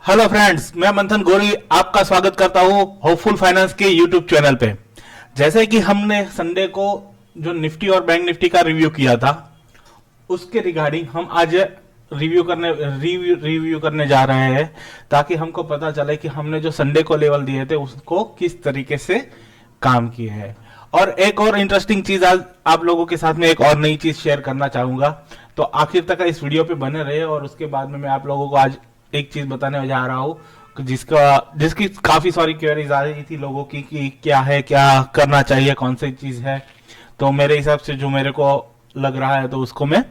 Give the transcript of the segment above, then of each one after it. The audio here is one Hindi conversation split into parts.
हेलो फ्रेंड्स, मैं मंथन गोरी आपका स्वागत करता हूँ होपफुल फाइनेंस के यूट्यूब चैनल पे। जैसे कि हमने संडे को जो निफ्टी और बैंक निफ्टी का रिव्यू किया था, उसके रिगार्डिंग हम आज रिव्यू करने जा रहे हैं, ताकि हमको पता चले कि हमने जो संडे को लेवल दिए थे उसको किस तरीके से काम किए हैं। और एक और इंटरेस्टिंग चीज आज आप लोगों के साथ में एक और नई चीज शेयर करना चाहूंगा, तो आखिर तक इस वीडियो पे बने रहे। और उसके बाद में मैं आप लोगों को आज एक चीज बताने जा रहा हूँ जिसकी काफी सारी क्वेरीज आ रही थी लोगों की कि क्या है, क्या करना चाहिए, कौन सी चीज है। तो मेरे हिसाब से जो मेरे को लग रहा है तो उसको मैं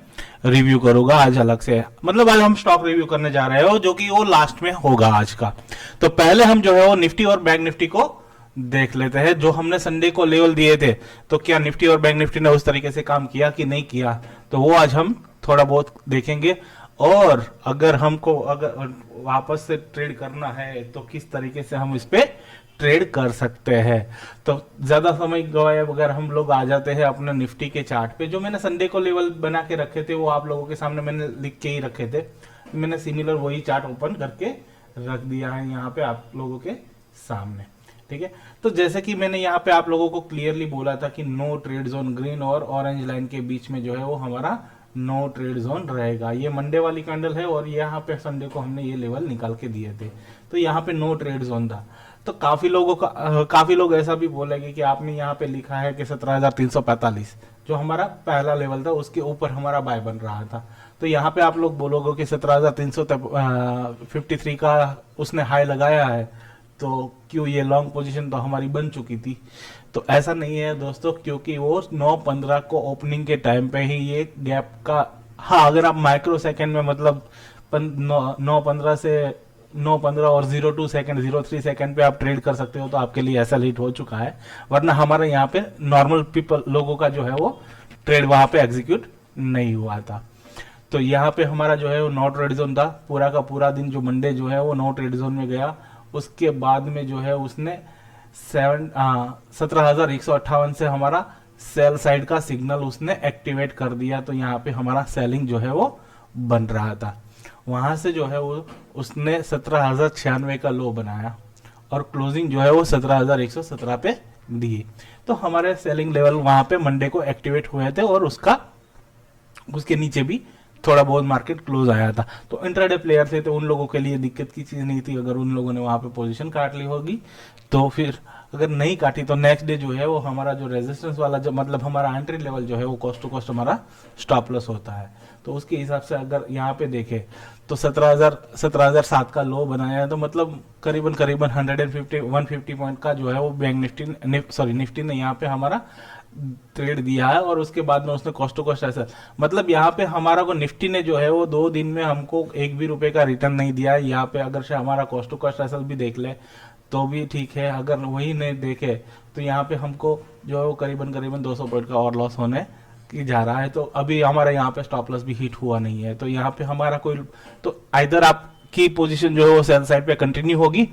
रिव्यू करूंगा आज अलग से। मतलब आज हम स्टॉक रिव्यू करने जा रहे हो, जो कि वो लास्ट में होगा आज का। तो पहले हम जो है वो निफ्टी और बैंक निफ्टी को देख लेते हैं। जो हमने संडे को लेवल दिए थे, तो क्या निफ्टी और बैंक निफ्टी ने उस तरीके से काम किया कि नहीं किया, तो वो आज हम थोड़ा बहुत देखेंगे। और अगर वापस से ट्रेड करना है तो किस तरीके से हम इस पे ट्रेड कर सकते हैं। तो ज्यादा समय गवाए बगैर हम लोग आ जाते हैं अपने निफ्टी के चार्ट पे। जो मैंने संडे को लेवल बना के रखे थे वो आप लोगों के सामने मैंने लिख के ही रखे थे। मैंने सिमिलर वही चार्ट ओपन करके रख दिया है यहाँ पे आप लोगों के सामने। ठीक है, तो जैसे कि मैंने यहाँ पे आप लोगों को क्लियरली बोला था कि नो ट्रेड जोन ग्रीन और ऑरेंज लाइन के बीच में जो है वो हमारा नो ट्रेड जोन रहेगा। ये मंडे वाली कैंडल है और यहाँ पे संडे को हमने ये लेवल निकाल के दिए थे, तो यहाँ पे नो ट्रेड जोन था। तो काफी लोग ऐसा भी बोलेंगे कि आपने यहाँ पे लिखा है कि 17,345 जो हमारा पहला लेवल था उसके ऊपर हमारा बाय बन रहा था। तो यहाँ पे आप लोग बोलोगे कि 17,353 का उसने हाई लगाया है, तो क्यों ये लॉन्ग पोजीशन तो हमारी बन चुकी थी। तो ऐसा नहीं है दोस्तों, क्योंकि वो 9:15 को ओपनिंग के टाइम पे ही ये गैप का, हाँ अगर आप माइक्रो सेकेंड में मतलब 9:15 से 9:15 और 02 सेकेंड 03 सेकेंड पे आप ट्रेड कर सकते हो तो आपके लिए ऐसा लेट हो चुका है। वरना हमारे यहाँ पे नॉर्मल पीपल लोगों का जो है वो ट्रेड वहां पे एग्जीक्यूट नहीं हुआ था। तो यहाँ पे हमारा जो है वो नो ट्रेड जोन था। पूरा का पूरा दिन जो मंडे जो है वो नो ट्रेड जोन में गया। उसके बाद में जो है उसने 17,158 से हमारा सेल साइड का सिग्नल उसने एक्टिवेट कर दिया। तो यहाँ पे हमारा सेलिंग जो है वो बन रहा था। वहां से जो है वो उसने 17,096 का लो बनाया और क्लोजिंग जो है वो 17,117 पे दी। तो हमारे सेलिंग लेवल वहां पे मंडे को एक्टिवेट हुए थे और उसके नीचे भी थोड़ा बहुत मार्केट क्लोज आया था। तो इंट्राडे प्लेयर थे तो उन लोगों के लिए दिक्कत की चीज नहीं थी। अगर उन लोगों ने वहां पे पोजीशन काट ली होगी तो फिर, अगर नहीं काटी तो नेक्स्ट डे जो है वो हमारा जो रेजिस्टेंस वाला जो मतलब हमारा एंट्री लेवल जो है वो कोस्ट टू कोस्ट हमारा स्टॉप लॉस होता है। तो उसके हिसाब से अगर यहाँ पे देखे तो 17,007 का लो बनाया है। तो मतलब करीबन करीबन 150 पॉइंट का जो है वो बैंक निफ्टी ने यहाँ पे हमारा ट्रेड दिया है। और उसके बाद में उसने कॉस्ट टू कॉस्ट ऐसा, मतलब यहाँ पे हमारा को निफ्टी ने जो है वो 2 दिन में हमको एक भी रुपए का रिटर्न नहीं दिया है। यहाँ पे अगर से हमारा कॉस्ट टू कॉस्ट ऐसा भी देख ले तो भी ठीक है, अगर वही नहीं देखे तो यहाँ पे हमको जो है वो करीबन करीबन 200 पॉइंट का और लॉस होने की जा रहा है। तो अभी हमारा यहाँ पे स्टॉप लॉस भी हिट हुआ नहीं है। तो यहाँ पे हमारा कोई, तो आइदर आपकी पोजीशन जो है वो सेल साइड पे कंटिन्यू होगी।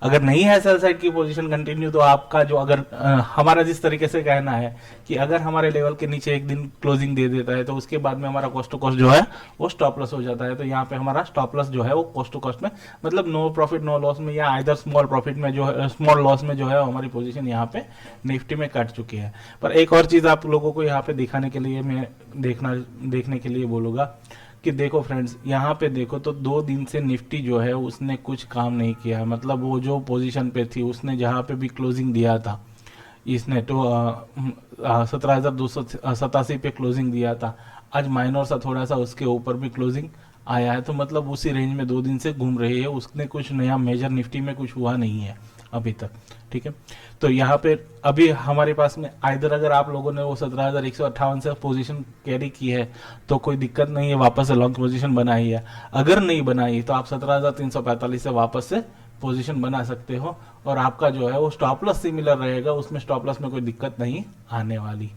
अगर नहीं है सेल साइड की पोजीशन कंटिन्यू, तो आपका जो अगर हमारा जिस तरीके से कहना है कि अगर हमारे लेवल के नीचे एक दिन क्लोजिंग दे देता है तो उसके बाद में हमारा कॉस्ट टू कॉस्ट जो है वो स्टॉप लॉस हो जाता है। तो यहाँ पे हमारा स्टॉप लॉस जो है वो कॉस्ट टू कॉस्ट में मतलब नो प्रॉफिट नो लॉस में या आइदर स्मॉल प्रॉफिट में जो है स्मॉल लॉस में जो है हमारी पोजीशन यहाँ पे निफ्टी में कट चुकी है। पर एक और चीज आप लोगों को यहाँ पे दिखाने के लिए मैं देखने के लिए बोलूंगा कि देखो फ्रेंड्स, यहाँ पे देखो तो 2 दिन से निफ्टी जो है उसने कुछ काम नहीं किया। मतलब वो जो पोजीशन पे थी उसने जहाँ पे भी क्लोजिंग दिया था, इसने तो 17,287 पे क्लोजिंग दिया था। आज माइनर सा थोड़ा सा उसके ऊपर भी क्लोजिंग आया है। तो मतलब उसी रेंज में 2 दिन से घूम रही है। उसने कुछ नया मेजर निफ्टी में कुछ हुआ नहीं है अभी तक। ठीक है, तो यहाँ पे अभी हमारे पास में आइदर अगर आप लोगों ने वो 17,158 से पोजीशन कैरी की है तो कोई दिक्कत नहीं है, वापस से लॉन्ग पोजीशन बनाई है। अगर नहीं बनाई तो आप 17,345 से वापस से पोजीशन बना सकते हो और आपका जो है वो स्टॉप लॉस सिमिलर रहेगा। उसमें स्टॉप लॉस में कोई दिक्कत नहीं आने वाली।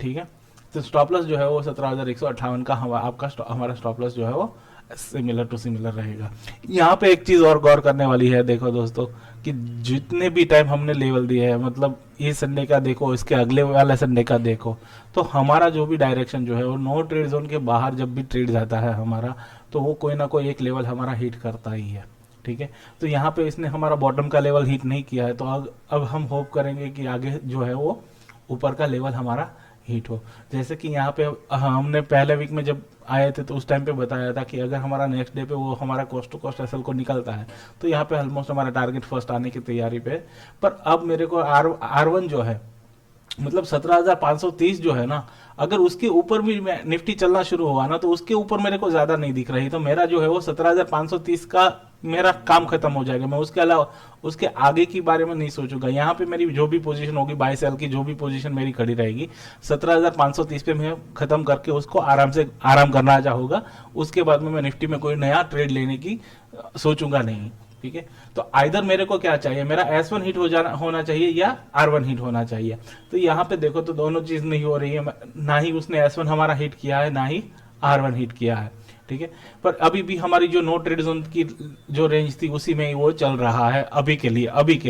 ठीक है, तो स्टॉप लॉस जो है वो 17,158 का आपका हमारा स्टॉप लॉस जो है वो सिमिलर टू सिमिलर रहेगा। यहाँ पे एक चीज और गौर करने वाली है, देखो दोस्तों, कि जितने भी टाइम हमने लेवल दिए है, मतलब ये संडे का देखो, इसके अगले वाले संडे का देखो, तो हमारा जो भी डायरेक्शन जो है वो नो ट्रेड जोन के बाहर जब भी ट्रेड जाता है हमारा, तो वो कोई ना कोई एक लेवल हमारा हिट करता ही है। ठीक है। तो यहाँ पे इसने हमारा बॉटम का लेवल हिट नहीं किया है, तो अब हम होप करेंगे कि आगे जो है वो ऊपर का लेवल हमारा हिट हो। जैसे कि यहाँ पे हमने पहले वीक में जब आए थे तो उस टाइम पे बताया था कि अगर हमारा नेक्स्ट डे पे वो हमारा कॉस्ट टू कॉस्ट एसएल को निकलता है तो यहाँ पे ऑलमोस्ट हमारा टारगेट फर्स्ट आने की तैयारी पे है। पर अब मेरे को R1 जो है मतलब 17,530 जो है ना, अगर उसके ऊपर भी निफ्टी चलना शुरू हुआ ना तो उसके ऊपर मेरे को ज्यादा नहीं दिख रही, तो मेरा जो है वो 17,530 का मेरा काम खत्म हो जाएगा। मैं उसके अलावा उसके आगे की बारे में नहीं सोचूंगा। यहाँ पे मेरी जो भी पोजीशन होगी बाय सेल की, जो भी पोजीशन मेरी खड़ी रहेगी 17,530 पे मैं खत्म करके उसको आराम करना चाहूंगा। उसके बाद में मैं निफ्टी में कोई नया ट्रेड लेने की सोचूंगा नहीं। ठीक है, तो आइदर मेरे को क्या चाहिए, मेरा S1 हिट होना चाहिए या R1 हिट होना चाहिए। तो यहाँ पे देखो तो दोनों चीज नहीं हो रही है, ना ही उसने S1 हमारा हिट किया है ना ही R1 हिट किया है। ठीक है, पर अभी भी हमारी जो नो ट्रेड जोन की जो रेंज थी उसी में ही वो चल रहा है अभी के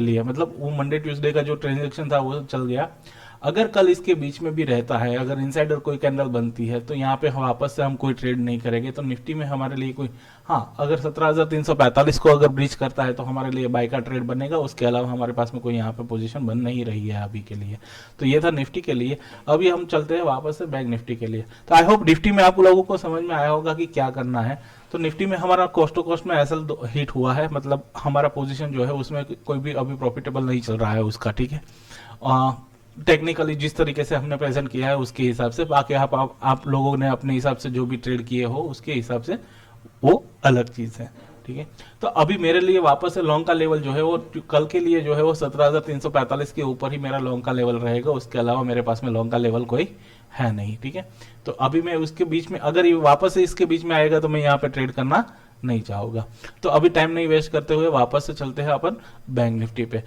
लिए मतलब वो मंडे ट्यूसडे का जो ट्रांजेक्शन था वो चल गया। अगर कल इसके बीच में भी रहता है, अगर इनसाइडर कोई कैंडल बनती है तो यहाँ पे वापस से हम कोई ट्रेड नहीं करेंगे। तो निफ्टी में हमारे लिए कोई, हाँ अगर 17,345 को अगर ब्रीच करता है तो हमारे लिए बाय का ट्रेड बनेगा। उसके अलावा हमारे पास में कोई यहाँ पे पोजीशन बन नहीं रही है अभी के लिए। तो ये था निफ्टी के लिए। अभी हम चलते हैं वापस से बैंक निफ्टी के लिए। तो आई होप निफ्टी में आप लोगों को समझ में आया होगा कि क्या करना है। तो निफ्टी में हमारा कॉस्ट टू कॉस्ट में एसएल हिट हुआ है, मतलब हमारा पोजीशन जो है उसमें कोई भी अभी प्रॉफिटेबल नहीं चल रहा है उसका। ठीक है, टेक्निकली जिस तरीके से हमने प्रेजेंट किया है उसके हिसाब से, बाकी आप लोगों ने अपने हिसाब से जो भी ट्रेड किए हो उसके हिसाब से वो अलग चीज है। ठीक है, तो अभी मेरे लिए वापस से लॉन्ग का लेवल जो है वो कल के लिए जो है वो 17,345 के ऊपर ही मेरा लॉन्ग का लेवल रहेगा। उसके अलावा मेरे पास में लॉन्ग का लेवल कोई है नहीं। ठीक है, तो अभी मैं उसके बीच में, अगर ये वापस से इसके बीच में आएगा तो मैं यहाँ पे ट्रेड करना नहीं चाहूंगा। तो अभी टाइम नहीं वेस्ट करते हुए वापस से चलते हैं अपन बैंक निफ्टी पे।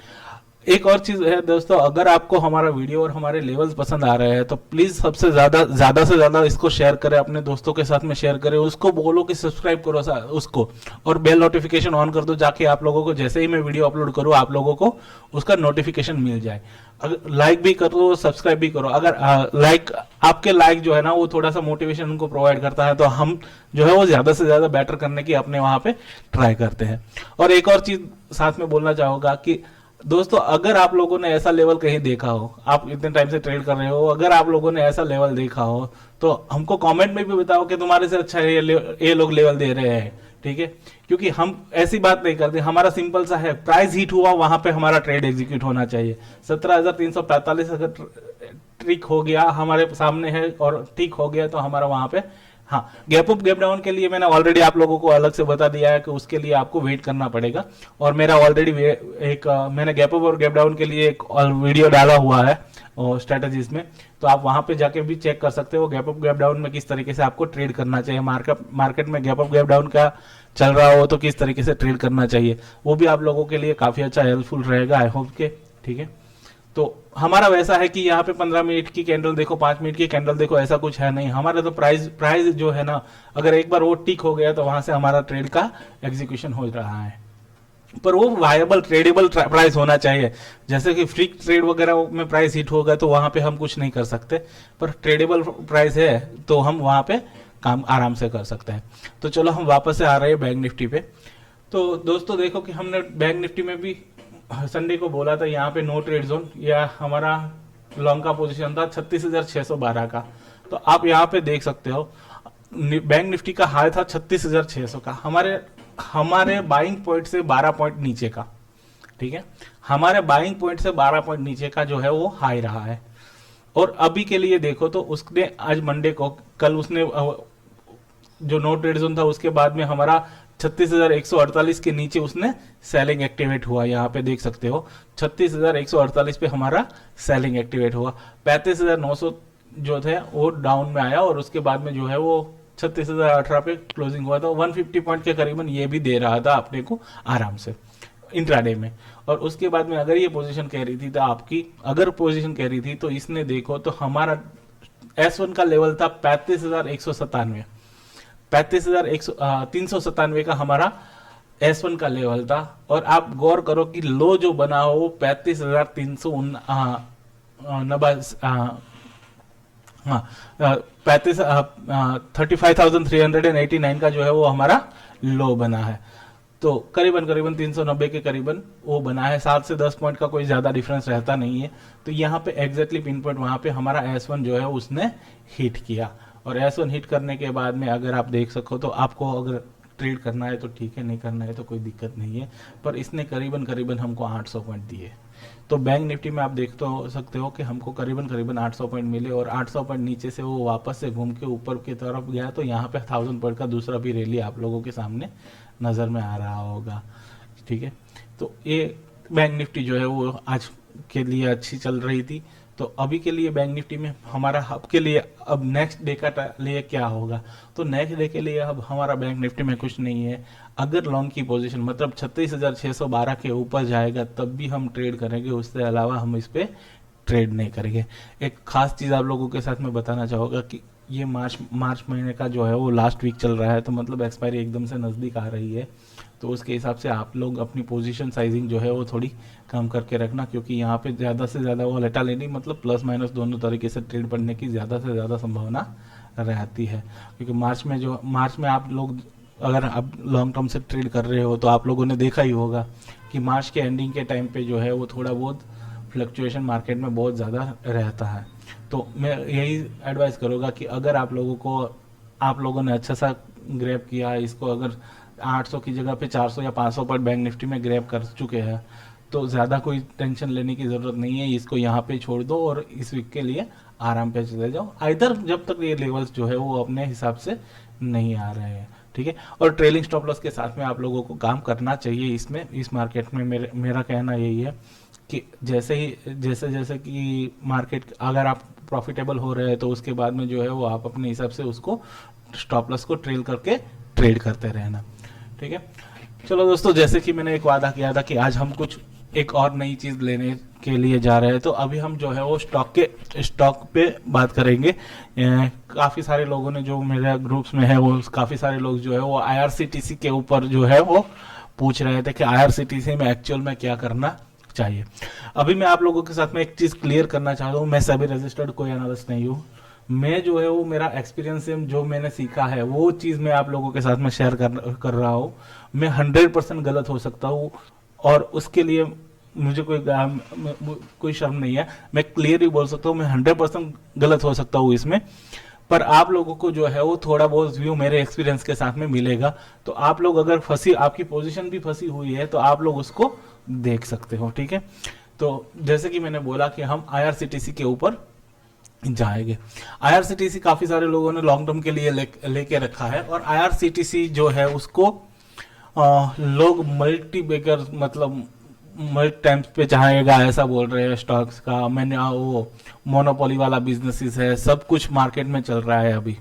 एक और चीज है दोस्तों, अगर आपको हमारा वीडियो और हमारे लेवल्स पसंद आ रहे हैं तो प्लीज सबसे ज्यादा से ज्यादा इसको शेयर करें, अपने दोस्तों के साथ में शेयर करें, उसको बोलो कि सब्सक्राइब करो उसको, और बेल नोटिफिकेशन ऑन कर दो, जाके आप लोगों को जैसे ही मैं वीडियो अपलोड करूं आप लोगों को उसका नोटिफिकेशन मिल जाए। अगर लाइक भी करो, सब्सक्राइब भी करो। अगर आपके लाइक जो है ना वो थोड़ा सा मोटिवेशन उनको प्रोवाइड करता है, तो हम जो है वो ज्यादा से ज्यादा बेटर करने की अपने वहां पे ट्राई करते हैं। और एक और चीज साथ में बोलना चाहूंगा कि दोस्तों, अगर आप लोगों ने ऐसा लेवल कहीं देखा हो, आप इतने टाइम से ट्रेड कर रहे हो, अगर आप लोगों ने ऐसा लेवल देखा हो तो हमको कमेंट में भी बताओ कि तुम्हारे से अच्छा ये लोग लेवल दे रहे हैं। ठीक है, क्योंकि हम ऐसी बात नहीं करते, हमारा सिंपल सा है, प्राइस हिट हुआ वहां पे हमारा ट्रेड एग्जीक्यूट होना चाहिए। 17,345 अगर ट्रिक हो गया हमारे सामने है और ठीक हो गया तो हमारा वहां पे, हाँ गैप अप गैप डाउन के लिए मैंने ऑलरेडी आप लोगों को अलग से बता दिया है कि उसके लिए आपको वेट करना पड़ेगा। और मेरा ऑलरेडी मैंने गैप अप और गैप डाउन के लिए एक वीडियो डाला हुआ है स्ट्रेटजीज में, तो आप वहां पे जाके भी चेक कर सकते हो गैप अप गैप डाउन में किस तरीके से आपको ट्रेड करना चाहिए। मार्केट में गैप अप गैप डाउन का चल रहा हो तो किस तरीके से ट्रेड करना चाहिए, वो भी आप लोगों के लिए काफी अच्छा हेल्पफुल रहेगा आई होप के। ठीक है, तो हमारा वैसा है कि यहाँ पे 15 मिनट की कैंडल देखो, 5 मिनट की कैंडल देखो, ऐसा कुछ है नहीं हमारा। तो प्राइस जो है ना, अगर एक बार वो टिक हो गया तो वहां से हमारा ट्रेड का एग्जीक्यूशन हो रहा है। पर वो वायबल ट्रेडेबल प्राइस होना चाहिए। जैसे कि फ्री ट्रेड वगैरह में प्राइस हिट होगा तो वहां पे हम कुछ नहीं कर सकते, पर ट्रेडेबल प्राइस है तो हम वहां पे काम आराम से कर सकते हैं। तो चलो हम वापस से आ रहे हैं बैंक निफ्टी पे। तो दोस्तों देखो कि हमने बैंक निफ्टी में भी संडे को बोला था यहाँ पे नो ट्रेड जोन, या हमारा लॉन्ग का पोजीशन था 36,612 का। तो आप यहाँ पे देख सकते हो बैंक निफ्टी का हाई था 36,600 का, हमारे बाइंग पॉइंट से 12 पॉइंट नीचे का। ठीक है, हमारे बाइंग पॉइंट से 12 पॉइंट नीचे का जो है वो हाई रहा है। और अभी के लिए देखो तो उसने आज मंडे को, कल उसने जो नो ट्रेड जोन था उसके बाद में हमारा 36,148 के नीचे उसने सेलिंग एक्टिवेट हुआ। यहाँ पे देख सकते हो 36,148 पे हमारा सेलिंग एक्टिवेट हुआ। 35,900 जो थे वो डाउन में आया और उसके बाद में जो है वो 36,018 पे क्लोजिंग हुआ था। 150 पॉइंट के करीबन ये भी दे रहा था अपने को आराम से इंट्राडे में। और उसके बाद में अगर ये पोजीशन कह रही थी तो आपकी अगर पोजीशन कह रही थी तो इसने देखो तो हमारा S1 का लेवल था 35,197, 35,397 का हमारा S1 का लेवल था। और आप गौर करो कि लो जो बना हो वो 35,389 का जो है वो हमारा लो बना है। तो करीबन करीबन 390 के करीबन वो बना है, 7 से 10 पॉइंट का कोई ज़्यादा डिफरेंस रहता नहीं है। तो यहाँ पे एग्जैक्टली पिन पॉइंट वहाँ पे हमारा S1 जो है उसने हिट किया, और S1 हिट करने के बाद में अगर आप देख सको तो आपको अगर ट्रेड करना है तो ठीक है, नहीं करना है तो कोई दिक्कत नहीं है, पर इसने करीबन करीबन हमको 800 पॉइंट दिए। तो बैंक निफ्टी में आप देख तो सकते हो कि हमको करीबन करीबन 800 पॉइंट मिले, और 800 पॉइंट नीचे से वो वापस से घूम के ऊपर की तरफ गया। तो यहाँ पे 1000 पॉइंट का दूसरा भी रैली आप लोगों के सामने नज़र में आ रहा होगा, ठीक है। तो ये बैंक निफ्टी जो है वो आज के लिए अच्छी चल रही थी। तो अभी के लिए बैंक निफ्टी में हमारा अब के लिए अब नेक्स्ट डे का लिए क्या होगा, तो नेक्स्ट डे के लिए अब हमारा बैंक निफ्टी में कुछ नहीं है। अगर लॉन्ग की पोजीशन मतलब 36,612 के ऊपर जाएगा तब भी हम ट्रेड करेंगे, उससे अलावा हम इस पे ट्रेड नहीं करेंगे। एक खास चीज़ आप लोगों के साथ में बताना चाहूँगा कि ये मार्च महीने का जो है वो लास्ट वीक चल रहा है, तो मतलब एक्सपायरी एकदम से नज़दीक आ रही है। तो उसके हिसाब से आप लोग अपनी पोजीशन साइजिंग जो है वो थोड़ी कम करके रखना, क्योंकि यहाँ पे ज़्यादा से ज़्यादा वोलेटिलिटी मतलब प्लस माइनस दोनों तरीके से ट्रेड बढ़ने की ज़्यादा से ज़्यादा संभावना रहती है। क्योंकि मार्च में आप लोग अगर आप लॉन्ग टर्म से ट्रेड कर रहे हो तो आप लोगों ने देखा ही होगा कि मार्च के एंडिंग के टाइम पे जो है वो थोड़ा बहुत फ्लक्चुएशन मार्केट में बहुत ज़्यादा रहता है। तो मैं यही एडवाइस करूँगा कि अगर आप लोगों ने अच्छा सा ग्रैब किया इसको, अगर 800 की जगह पे 400 या 500 पर बैंक निफ्टी में ग्रैब कर चुके हैं तो ज़्यादा कोई टेंशन लेने की ज़रूरत नहीं है। इसको यहाँ पे छोड़ दो और इस वीक के लिए आराम पे चले जाओ, आइदर जब तक ये लेवल्स जो है वो अपने हिसाब से नहीं आ रहे हैं, ठीक है। और ट्रेलिंग स्टॉप लॉस के साथ में आप लोगों को काम करना चाहिए इसमें, इस मार्केट में मेरा कहना यही है कि जैसे कि मार्केट अगर आप प्रॉफिटेबल हो रहे हैं तो उसके बाद में जो है वो आप अपने हिसाब से उसको स्टॉप लॉस को ट्रेल करके ट्रेड करते रहना, ठीक है। चलो दोस्तों, जैसे कि मैंने एक वादा किया था कि आज हम कुछ एक और नई चीज़ लेने के लिए जा रहे हैं, तो अभी हम जो है वो स्टॉक पे बात करेंगे। काफ़ी सारे लोगों ने जो मेरे ग्रुप्स में है वो काफ़ी सारे लोग जो है वो IRCTC के ऊपर जो है वो पूछ रहे थे कि IRCTC में एक्चुअल में क्या करना चाहिए। अभी मैं आप लोगों के साथ में एक चीज़ क्लियर करना चाहता हूँ, मैं सभी रजिस्टर्ड कोई एनालिस्ट नहीं हूँ। मैं जो है वो मेरा एक्सपीरियंस से जो मैंने सीखा है वो चीज़ मैं आप लोगों के साथ में शेयर कर रहा हूँ। मैं 100% गलत हो सकता हूँ और उसके लिए मुझे कोई शर्म नहीं है। मैं क्लियर ही बोल सकता हूँ, मैं 100% गलत हो सकता हूँ इसमें, पर आप लोगों को जो है वो थोड़ा बहुत व्यू मेरे एक्सपीरियंस के साथ में मिलेगा। तो आप लोग अगर आपकी पोजीशन भी फंसी हुई है तो आप लोग उसको देख सकते हो, ठीक है। तो जैसे कि मैंने बोला कि हम IRCTC के ऊपर जाएंगे। IRCTC काफी सारे लोगों ने लॉन्ग टर्म के लिए लेके रखा है, और IRCTC जो है उसको लोग मल्टी बेकर मतलब मल्टी टाइम्स पे चाहेगा ऐसा बोल रहे हैं स्टॉक्स का। मैंने वो मोनोपोली वाला बिजनेसेस है, सब कुछ मार्केट में चल रहा है अभी।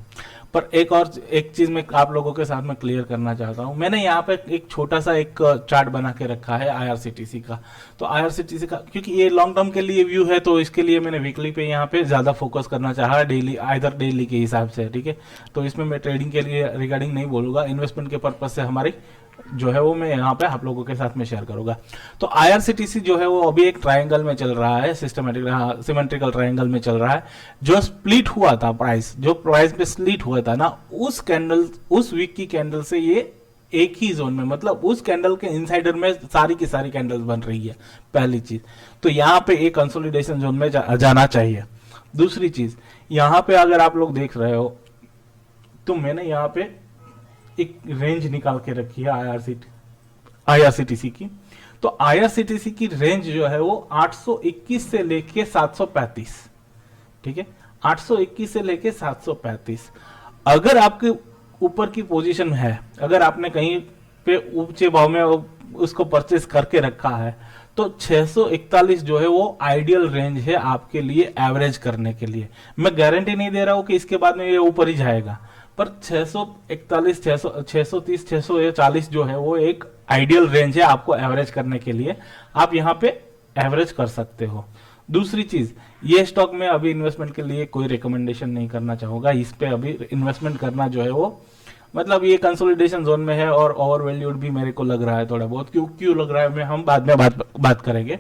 पर एक चीज मैं आप लोगों के साथ में क्लियर करना चाहता हूं। मैंने यहाँ पे एक छोटा सा एक चार्ट बना के रखा है IRCTC का। तो IRCTC का क्योंकि ये लॉन्ग टर्म के लिए व्यू है तो इसके लिए मैंने वीकली पे यहाँ पे ज्यादा फोकस करना चाहा, डेली के हिसाब से, ठीक है। तो इसमें मैं ट्रेडिंग के लिए रिगार्डिंग नहीं बोलूंगा, इन्वेस्टमेंट के पर्पज से हमारी जो है वो मैं यहाँ पे आप लोगों के साथ में शेयर करूंगा। तो IRCTC जो है वो अभी एक ट्रायंगल में चल रहा है, सिमेट्रिकल ट्रायंगल में चल रहा है। जो स्प्लिट हुआ था जो प्राइस पे स्प्लिट हुआ था ना, उस वीक की कैंडल से ये एक ही जोन में, मतलब उस कैंडल के इनसाइडर में सारी की सारी कैंडल्स बन रही है, पहली चीज। तो यहाँ पे एक कंसोलिडेशन जोन में जाना चाहिए। दूसरी चीज, यहाँ पे अगर आप लोग देख रहे हो तो मैंने यहाँ पे एक रेंज निकाल के रखी है IRCTC की। तो IRCTC की रेंज जो है वो 821 से लेके 735, ठीक है। 821 से लेके 735। अगर आपके ऊपर की पोजीशन है, अगर आपने कहीं पे ऊंचे भाव में उसको परचेस करके रखा है, तो 641 जो है वो आइडियल रेंज है आपके लिए एवरेज करने के लिए। मैं गारंटी नहीं दे रहा हूं कि इसके बाद में ये ऊपर ही जाएगा, पर 641, 630, 640 जो है वो एक आइडियल रेंज है आपको एवरेज करने के लिए। आप यहाँ पे एवरेज कर सकते हो। दूसरी चीज, ये स्टॉक में अभी इन्वेस्टमेंट के लिए कोई रिकमेंडेशन नहीं करना चाहूंगा। इस पे अभी इन्वेस्टमेंट करना जो है वो मतलब ये कंसोलिडेशन जोन में है और ओवर वैल्यूड भी मेरे को लग रहा है थोड़ा बहुत। क्यों लग रहा है मैं हम बाद में बात करेंगे।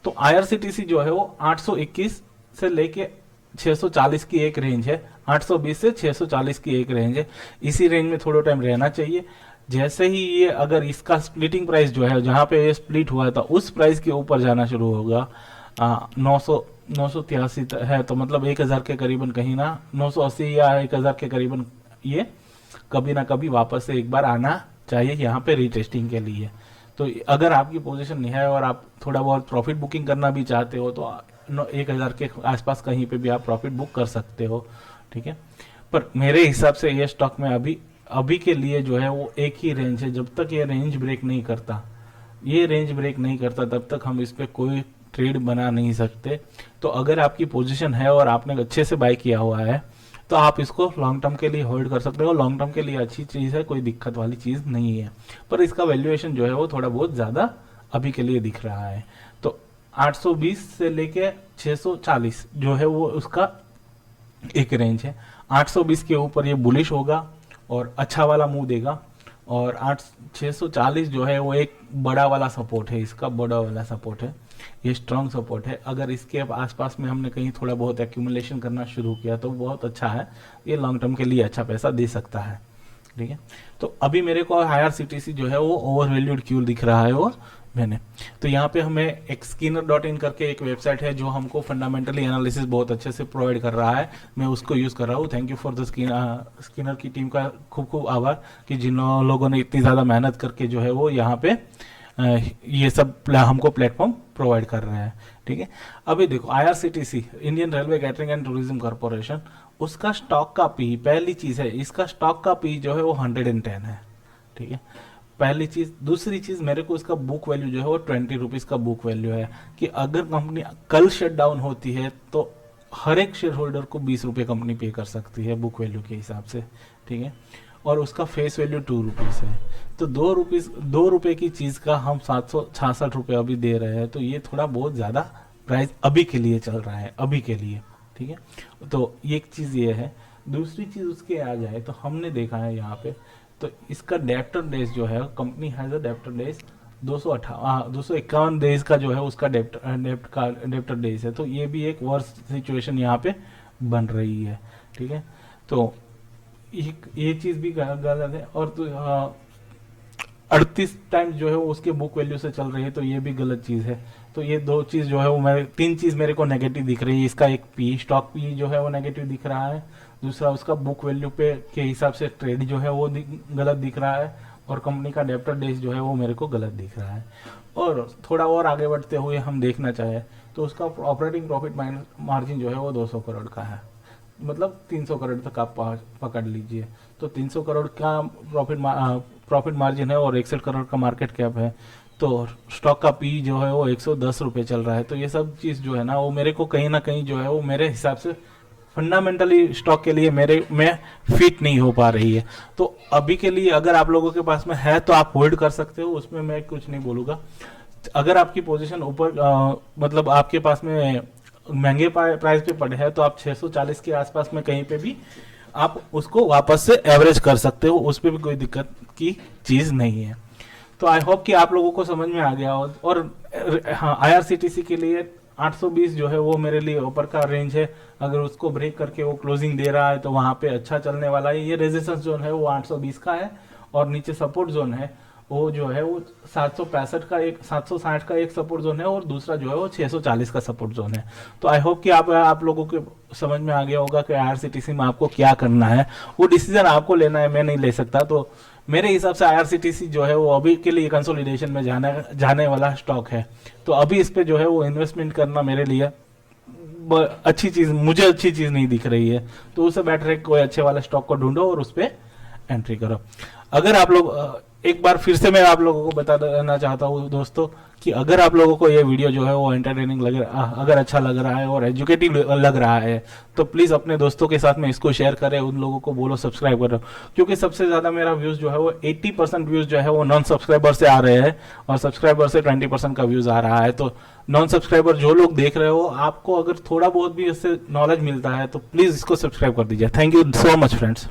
तो IRCTC जो है वो 821 से लेके 640 की एक रेंज है, 820 से 640 की एक रेंज है। इसी रेंज में थोड़ा टाइम रहना चाहिए। जैसे ही ये अगर इसका स्प्लिटिंग प्राइस जो है जहाँ पे ये स्प्लिट हुआ था उस प्राइस के ऊपर जाना शुरू होगा, 983 है, तो मतलब 1000 के करीबन कहीं ना 980 या 1000 के करीबन ये कभी ना कभी वापस से एक बार आना चाहिए यहाँ पे रीटेस्टिंग के लिए। तो अगर आपकी पोजीशन नहीं है और आप थोड़ा बहुत प्रॉफिट बुकिंग करना भी चाहते हो तो 1000 के आसपास कहीं पे भी आप प्रॉफिट बुक कर सकते हो, ठीक है। पर मेरे हिसाब से ये स्टॉक में अभी के लिए जो है वो एक ही रेंज है, जब तक ये रेंज ब्रेक नहीं करता, ये रेंज ब्रेक नहीं करता तब तक हम इस पे कोई ट्रेड बना नहीं सकते। तो अगर आपकी पोजीशन है और आपने अच्छे से बाय किया हुआ है तो आप इसको लॉन्ग टर्म के लिए होल्ड कर सकते हो। लॉन्ग टर्म के लिए अच्छी चीज है, कोई दिक्कत वाली चीज नहीं है, पर इसका वैल्यूएशन जो है वो थोड़ा बहुत ज्यादा अभी के लिए दिख रहा है। तो 820 से लेके 640 जो है वो उसका एक रेंज है। 820 के ऊपर ये बुलिश होगा और अच्छा वाला मुंह देगा, और 640 जो है वो एक बड़ा वाला सपोर्ट है, इसका बड़ा वाला सपोर्ट है, ये स्ट्रॉन्ग सपोर्ट है। अगर इसके आसपास में हमने कहीं थोड़ा बहुत एक्यूमुलेशन करना शुरू किया तो बहुत अच्छा है, ये लॉन्ग टर्म के लिए अच्छा पैसा दे सकता है, ठीक है। तो अभी मेरे को IRCTC जो है वो ओवर वैल्यूड क्यों दिख रहा है और मैंने, तो यहाँ पे हमें एक skinner.in करके एक वेबसाइट है जो हमको फंडामेंटली एनालिसिस बहुत अच्छे से प्रोवाइड कर रहा है, मैं उसको यूज कर रहा हूँ। Thank you for the Skinner की टीम का खूब खूब आभार कि जिन लोगों ने इतनी ज्यादा मेहनत करके जो है वो यहाँ पे ये सब हमको प्लेटफॉर्म प्रोवाइड कर रहे हैं, ठीक है। अभी देखो IRCTC Indian railway catering and tourism corporation, उसका स्टॉक का पी, पहली चीज है इसका स्टॉक का पी जो है वो 110 है, ठीक है, पहली चीज। दूसरी चीज मेरे को इसका बुक वैल्यू जो है वो 20 रुपीज का बुक वैल्यू है, कि अगर कंपनी कल शट डाउन होती है तो हर एक शेयर होल्डर को 20 रुपये कंपनी पे कर सकती है बुक वैल्यू के हिसाब से, ठीक है। और उसका फेस वैल्यू 2 रुपीज है, तो 2 रुपए की चीज का हम 766 रुपये अभी दे रहे हैं, तो ये थोड़ा बहुत ज्यादा प्राइस अभी के लिए चल रहा है, अभी के लिए, ठीक है। तो एक चीज ये है। दूसरी चीज उसके आ जाए तो हमने देखा है यहाँ पे, तो इसका डेप्टर डेज जो है, company has a debtor days 251 days का जो है उसका डेप्टर डेज है, तो ये भी एक वर्स सिचुएशन यहाँ पे बन रही है, ठीक है। तो ये चीज भी गलत है। और तो 38 टाइम्स जो है वो उसके बुक वैल्यू से चल रही है, तो ये भी गलत चीज है। तो ये दो चीज जो है वो तीन चीज मेरे को नेगेटिव दिख रही है। इसका एक स्टॉक पी जो है वो नेगेटिव दिख रहा है, दूसरा उसका बुक वैल्यू पे के हिसाब से ट्रेड जो है वो गलत दिख रहा है, और कंपनी का डेप्टर डेज जो है वो मेरे को गलत दिख रहा है। और थोड़ा और आगे बढ़ते हुए हम देखना चाहे तो उसका ऑपरेटिंग प्रॉफिट मार्जिन जो है वो 200 करोड़ का है, मतलब 300 करोड़ तक आप पकड़ लीजिए। तो 300 करोड़ का प्रॉफिट मार्जिन है और 61 करोड़ का मार्केट कैप है, तो स्टॉक का पी जो है वो 110 रुपये चल रहा है। तो ये सब चीज जो है ना वो मेरे को कहीं ना कहीं जो है वो मेरे हिसाब से फंडामेंटली स्टॉक के लिए में फिट नहीं हो पा रही है। तो अभी के लिए अगर आप लोगों के पास में है तो आप होल्ड कर सकते हो, उसमें मैं कुछ नहीं बोलूंगा। अगर आपकी पोजीशन ऊपर मतलब आपके पास में महंगे प्राइस पे पड़े हैं तो आप 640 के आसपास में कहीं पे भी आप उसको वापस से एवरेज कर सकते हो, उस पर भी कोई दिक्कत की चीज नहीं है। तो आई होप कि आप लोगों को समझ में आ गया हो। और हाँ, IRCTC के लिए 820 जो है वो मेरे लिए ऊपर का रेंज है, अगर उसको ब्रेक करके वो क्लोजिंग दे रहा है तो वहां पे अच्छा चलने वाला है। ये रेजिस्टेंस जोन है वो 820 का है, और नीचे सपोर्ट जोन है वो जो है वो 760 का एक सपोर्ट जोन है, और दूसरा जो है वो 640 का सपोर्ट जोन है। तो आई होप कि आप लोगों को समझ में आ गया होगा कि IRCTC में आपको क्या करना है। वो डिसीजन आपको लेना है, मैं नहीं ले सकता। तो मेरे हिसाब से IRCTC जो है वो अभी के लिए कंसोलिडेशन में जाने वाला स्टॉक है, तो अभी इस पे जो है वो इन्वेस्टमेंट करना मेरे लिए मुझे अच्छी चीज नहीं दिख रही है। तो उससे बेटर है कोई अच्छे वाले स्टॉक को ढूंढो और उस पर एंट्री करो। अगर आप लोग एक बार फिर से मैं आप लोगों को बता देना चाहता हूँ दोस्तों कि अगर आप लोगों को ये वीडियो जो है वो एंटरटेनिंग अगर अच्छा लग रहा है और एजुकेटिव लग रहा है तो प्लीज अपने दोस्तों के साथ में इसको शेयर करें, उन लोगों को बोलो सब्सक्राइब करो, क्योंकि सबसे ज्यादा मेरा व्यूज जो है वो 80% व्यूज जो है वो नॉन सब्सक्राइबर से आ रहे हैं और सब्सक्राइबर से 20% का व्यूज आ रहा है। तो नॉन सब्सक्राइबर जो लोग देख रहे हो, आपको अगर थोड़ा बहुत भी इससे नॉलेज मिलता है तो प्लीज इसको सब्सक्राइब कर दीजिए। Thank you so much friends.